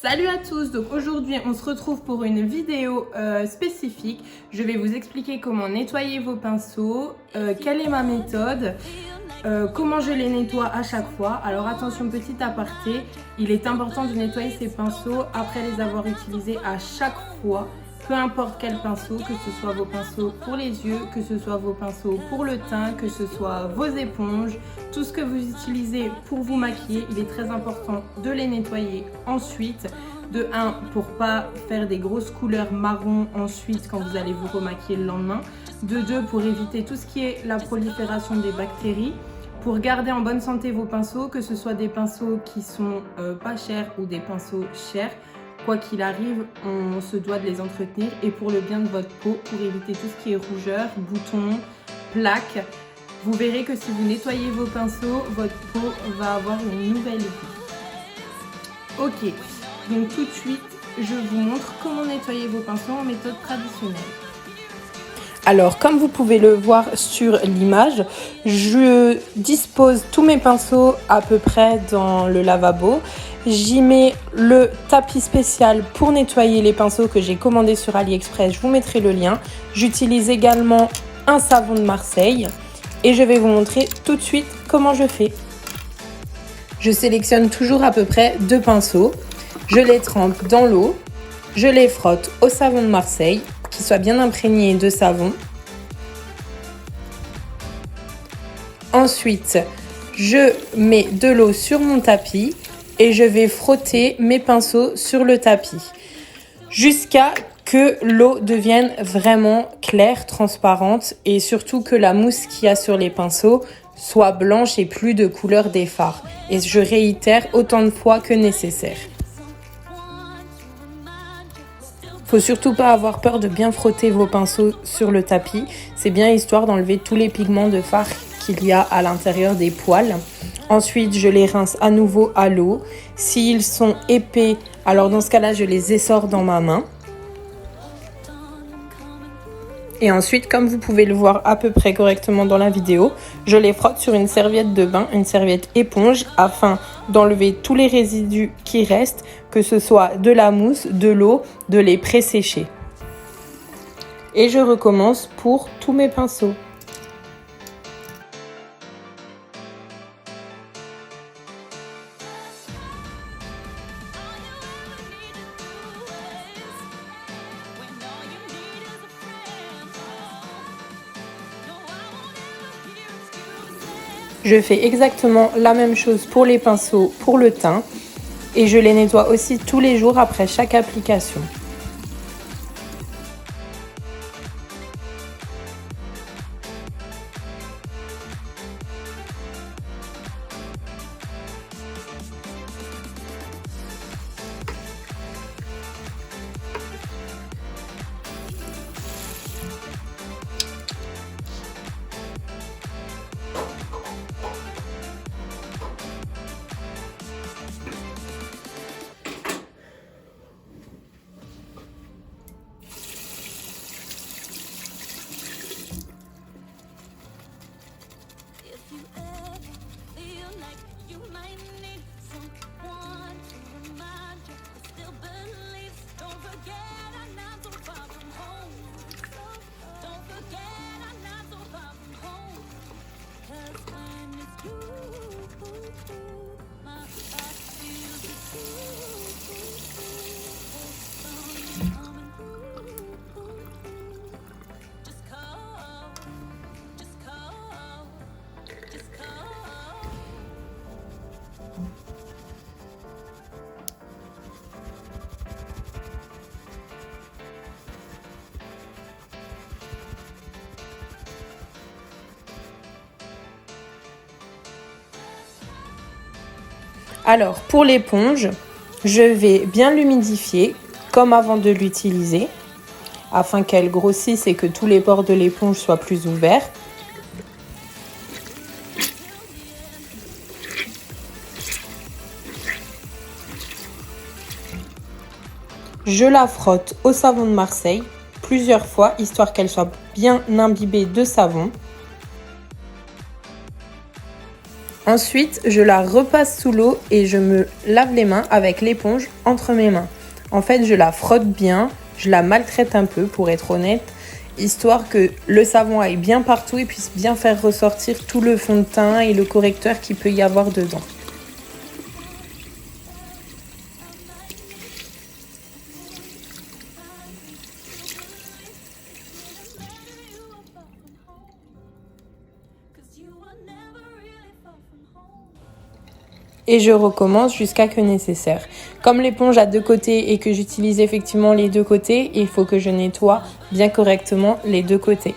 Salut à tous, donc aujourd'hui on se retrouve pour une vidéo spécifique. Je vais vous expliquer comment nettoyer vos pinceaux, quelle est ma méthode, comment je les nettoie à chaque fois. Alors attention, petit aparté, il est important de nettoyer ces pinceaux après les avoir utilisés à chaque fois. Peu importe quel pinceau, que ce soit vos pinceaux pour les yeux, que ce soit vos pinceaux pour le teint, que ce soit vos éponges, tout ce que vous utilisez pour vous maquiller, il est très important de les nettoyer ensuite. De 1, pour pas faire des grosses couleurs marron ensuite quand vous allez vous remaquiller le lendemain. De 2, pour éviter tout ce qui est la prolifération des bactéries. Pour garder en bonne santé vos pinceaux, que ce soit des pinceaux qui sont pas chers ou des pinceaux chers. Quoi qu'il arrive, on se doit de les entretenir et pour le bien de votre peau, pour éviter tout ce qui est rougeur, boutons, plaques. Vous verrez que si vous nettoyez vos pinceaux, votre peau va avoir une nouvelle vie. Ok, donc tout de suite, je vous montre comment nettoyer vos pinceaux en méthode traditionnelle. Alors, comme vous pouvez le voir sur l'image, je dispose tous mes pinceaux à peu près dans le lavabo. J'y mets le tapis spécial pour nettoyer les pinceaux que j'ai commandé sur AliExpress. Je vous mettrai le lien. J'utilise également un savon de Marseille et je vais vous montrer tout de suite comment je fais. Je sélectionne toujours à peu près 2 pinceaux. Je les trempe dans l'eau. Je les frotte au savon de Marseille, qui soit bien imprégné de savon. Ensuite, je mets de l'eau sur mon tapis et je vais frotter mes pinceaux sur le tapis jusqu'à que l'eau devienne vraiment claire, transparente et surtout que la mousse qu'il y a sur les pinceaux soit blanche et plus de couleur des fards. Et je réitère autant de fois que nécessaire. Faut surtout pas avoir peur de bien frotter vos pinceaux sur le tapis. C'est bien histoire d'enlever tous les pigments de fard qu'il y a à l'intérieur des poils. Ensuite, je les rince à nouveau à l'eau. S'ils sont épais, alors dans ce cas-là, je les essore dans ma main. Et ensuite, comme vous pouvez le voir à peu près correctement dans la vidéo, je les frotte sur une serviette de bain, une serviette éponge, afin d'enlever tous les résidus qui restent, que ce soit de la mousse, de l'eau, de les pré-sécher. Et je recommence pour tous mes pinceaux. Je fais exactement la même chose pour les pinceaux pour le teint et je les nettoie aussi tous les jours après chaque application. Alors, pour l'éponge, je vais bien l'humidifier comme avant de l'utiliser afin qu'elle grossisse et que tous les bords de l'éponge soient plus ouverts. Je la frotte au savon de Marseille plusieurs fois, histoire qu'elle soit bien imbibée de savon. Ensuite, je la repasse sous l'eau et je me lave les mains avec l'éponge entre mes mains. En fait, je la frotte bien, je la maltraite un peu pour être honnête, histoire que le savon aille bien partout et puisse bien faire ressortir tout le fond de teint et le correcteur qu'il peut y avoir dedans. Et je recommence jusqu'à que nécessaire. Comme l'éponge a deux côtés et que j'utilise effectivement les deux côtés, il faut que je nettoie bien correctement les deux côtés.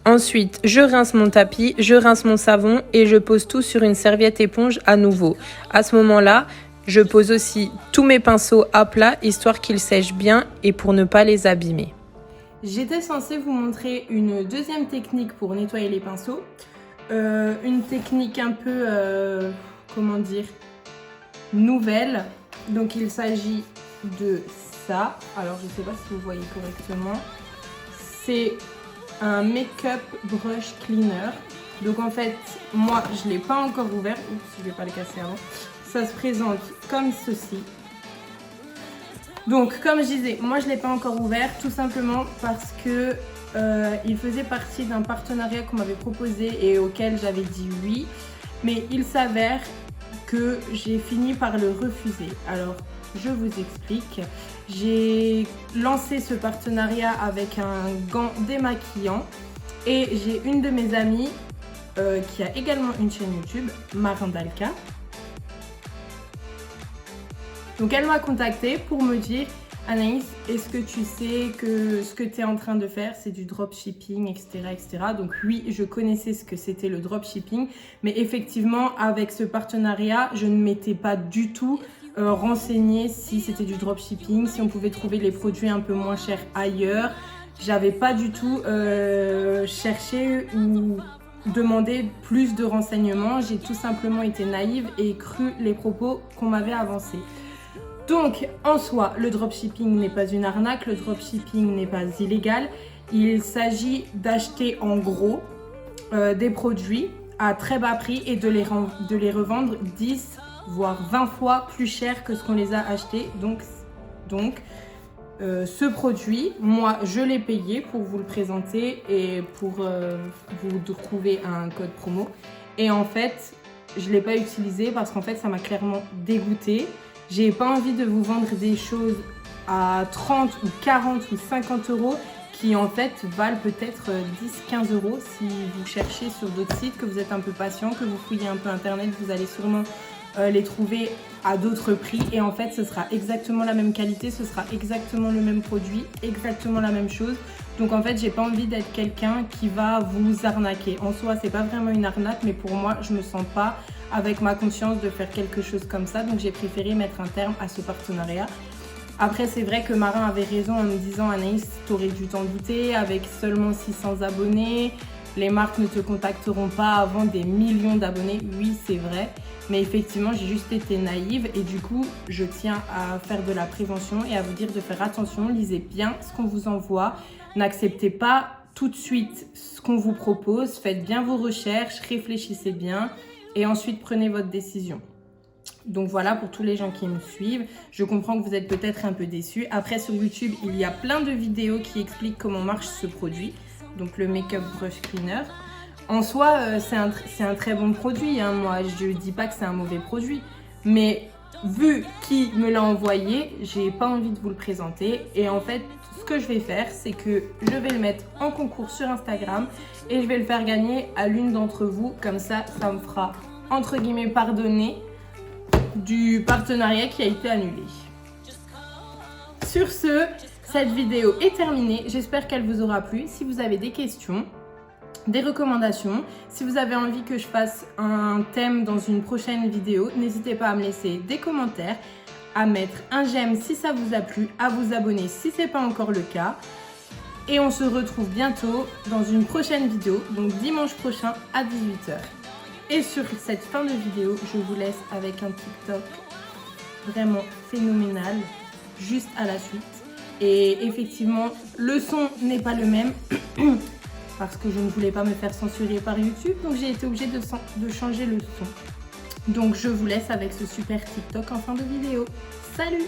Ensuite, je rince mon tapis, je rince mon savon et je pose tout sur une serviette éponge à nouveau. À ce moment-là, je pose aussi tous mes pinceaux à plat, histoire qu'ils sèchent bien et pour ne pas les abîmer. J'étais censée vous montrer une deuxième technique pour nettoyer les pinceaux. Une technique un peu, nouvelle. Donc il s'agit de ça. Alors je ne sais pas si vous voyez correctement. C'est un make-up brush cleaner. Donc en fait, moi je ne l'ai pas encore ouvert. Oups, je ne vais pas le casser avant. Ça se présente comme ceci. Donc comme je disais, moi je ne l'ai pas encore ouvert tout simplement parce que il faisait partie d'un partenariat qu'on m'avait proposé et auquel j'avais dit oui. Mais il s'avère que j'ai fini par le refuser. Alors je vous explique. J'ai lancé ce partenariat avec un gant démaquillant et j'ai une de mes amies qui a également une chaîne YouTube, Marindalka. Donc elle m'a contactée pour me dire « Anaïs, est-ce que tu sais que ce que tu es en train de faire, c'est du dropshipping, etc. etc. » Donc oui, je connaissais ce que c'était le dropshipping, mais effectivement, avec ce partenariat, je ne m'étais pas du tout renseignée si c'était du dropshipping, si on pouvait trouver les produits un peu moins chers ailleurs. J'avais pas du tout cherché ou demandé plus de renseignements. J'ai tout simplement été naïve et cru les propos qu'on m'avait avancés. Donc, en soi, le dropshipping n'est pas une arnaque, le dropshipping n'est pas illégal. Il s'agit d'acheter en gros des produits à très bas prix et de les revendre 10 voire 20 fois plus cher que ce qu'on les a achetés. Donc ce produit, moi, je l'ai payé pour vous le présenter et pour vous trouver un code promo. Et en fait, je ne l'ai pas utilisé parce qu'en fait, ça m'a clairement dégoûtée. J'ai pas envie de vous vendre des choses à 30 ou 40 ou 50 euros qui en fait valent peut-être 10-15 euros. Si vous cherchez sur d'autres sites, que vous êtes un peu patient, que vous fouillez un peu internet, vous allez sûrement les trouver à d'autres prix. Et en fait, ce sera exactement la même qualité, ce sera exactement le même produit, exactement la même chose. Donc en fait, j'ai pas envie d'être quelqu'un qui va vous arnaquer. En soi, c'est pas vraiment une arnaque, mais pour moi, je me sens pas avec ma conscience de faire quelque chose comme ça. Donc j'ai préféré mettre un terme à ce partenariat. Après, c'est vrai que Marin avait raison en me disant « Anaïs, t'aurais dû t'en douter, avec seulement 600 abonnés, les marques ne te contacteront pas avant des millions d'abonnés. » Oui, c'est vrai. Mais effectivement, j'ai juste été naïve et du coup, je tiens à faire de la prévention et à vous dire de faire attention. Lisez bien ce qu'on vous envoie. N'acceptez pas tout de suite ce qu'on vous propose. Faites bien vos recherches, réfléchissez bien et ensuite prenez votre décision. Donc voilà pour tous les gens qui me suivent. Je comprends que vous êtes peut-être un peu déçus. Après, sur YouTube, il y a plein de vidéos qui expliquent comment marche ce produit. Donc le Make-up Brush Cleaner. En soi, c'est un très bon produit. Hein. Moi, je ne dis pas que c'est un mauvais produit. Mais vu qui me l'a envoyé, j'ai pas envie de vous le présenter. Et en fait, ce que je vais faire, c'est que je vais le mettre en concours sur Instagram. Et je vais le faire gagner à l'une d'entre vous. Comme ça, ça me fera, entre guillemets, pardonner du partenariat qui a été annulé. Sur ce, cette vidéo est terminée. J'espère qu'elle vous aura plu. Si vous avez des questions, des recommandations, si vous avez envie que je fasse un thème dans une prochaine vidéo, n'hésitez pas à me laisser des commentaires, à mettre un j'aime si ça vous a plu, à vous abonner si ce n'est pas encore le cas. Et on se retrouve bientôt dans une prochaine vidéo, donc dimanche prochain à 18 h. Et sur cette fin de vidéo, je vous laisse avec un TikTok vraiment phénoménal juste à la suite. Et effectivement, le son n'est pas le même parce que je ne voulais pas me faire censurer par YouTube, donc j'ai été obligée de changer le son. Donc je vous laisse avec ce super TikTok en fin de vidéo. Salut!